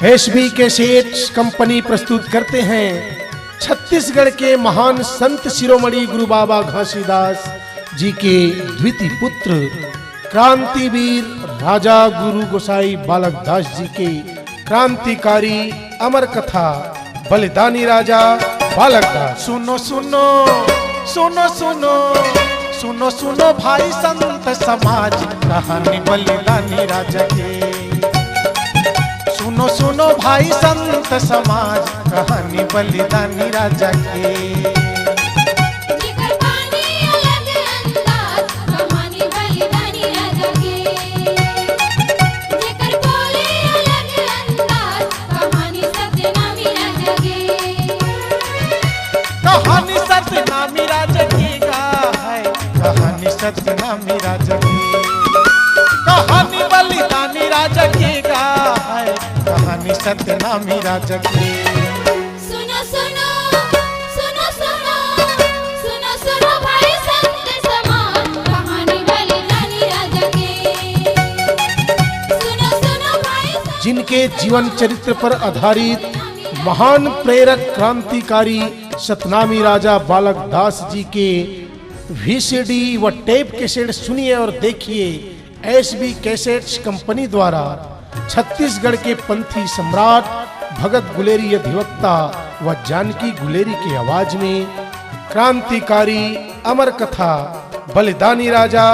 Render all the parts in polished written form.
SB cassettes company प्रस्तुत करते हैं छत्तीसगढ़ के महान संत शिरोमणि गुरु बाबा घासीदास जी के द्वितीय पुत्र क्रांतिवीर राजा गुरु गोसाई बालक दास जी के क्रांतिकारी अमर कथा बलिदानी राजा बालक दास। सुनो सुनो सुनो सुनो सुनो सुनो भाई संत समाज कहानी बलिदानी राजा की। सुनो सुनो भाई संत समाज कहानी बलिदानी राजा की। कहानी सतनामी राजा की गा है, कहानी सतनामी राजा की। कहानी बलिदानी राजा की गा है, कहानी सतनामी राजा की। सुनो सुनो सुनो सुनो सुनो सुनो भाई संत समाज कहानी बलिदानी राजा की। सुनो सुनो भाई जिनके जीवन चरित्र पर आधारित महान प्रेरक क्रांतिकारी सतनामी राजा बालक दास जी के वीसीडी व टेप कैसेट सुनिए और देखिए एसबी कैसेट्स कंपनी द्वारा छत्तीसगढ़ के पंथी सम्राट भगत गुलेरी अधिवक्ता व जानकी गुलेरी की आवाज में क्रांतिकारी अमर कथा बलिदानी राजा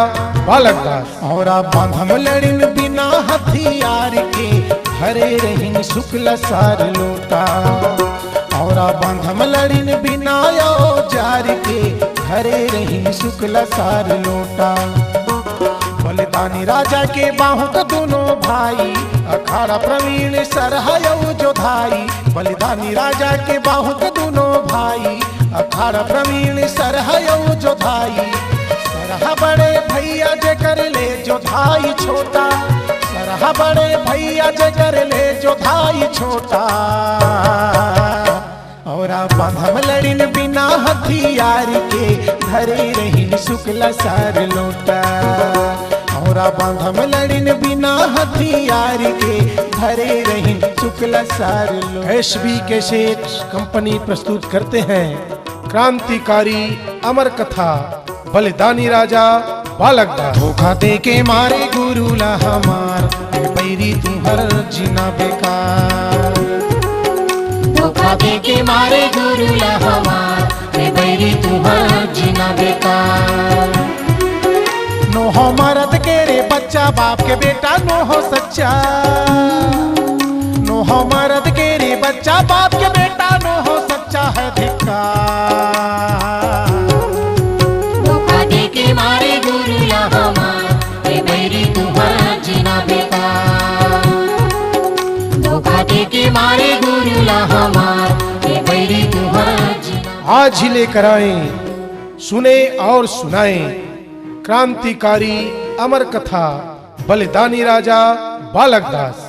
बालक दास। और बांधम लड़िन बिना हथियार के हरे रहीन शुक्ल सार लोटा। और बांधम लड़िन बिना औजार के हरे रहीन शुक्ल सार लोटा। बलिदानी राजा के बाहुक दोनों भाई अखाड़ा प्रवीण सरहयो जोधाई। बलिदानी राजा के बाहुक दोनों भाई अखाड़ा प्रवीण सरहयो जोधाई। सरहा बड़े भैया जे कर ले जोधाई छोटा। सरहा बड़े भैया जे कर ले जोधाई छोटा। और बांधम लड़िन बिना हथियार के धरे रहीन शुक्ल सार लोटा। और बांधम लड़िन बिना हथियार के धरे रहीन शुक्ल सार लोटा। एसबी कैसेट्स कंपनी प्रस्तुत करते हैं क्रांतिकारी अमर कथा बलिदानी राजा बालक दास। धोखा दे के मारे गुरु ला हमार बैरी तुम्हर जीना बेकार। धोखा दे के मारे गुरु ला हमार बैरी तुम्हार जीना बेकार। नो हो मरद के रे बच्चा बाप के बेटा नो हो सच्चा। नो हो मरद के रे बच्चा बाप के बेटा नो हो सच्चा है धिक्कार। धोखा दे के मारे गुरु ला हमार बैरी तुम्हार जीना बेकार। धोखा दे के मारे गुरु ला हमार बैरी तुम्हार जीना। आज ही लेकर आए सुने और सुनाए क्रांतिकारी अमर कथा बलिदानी राजा बालक दास।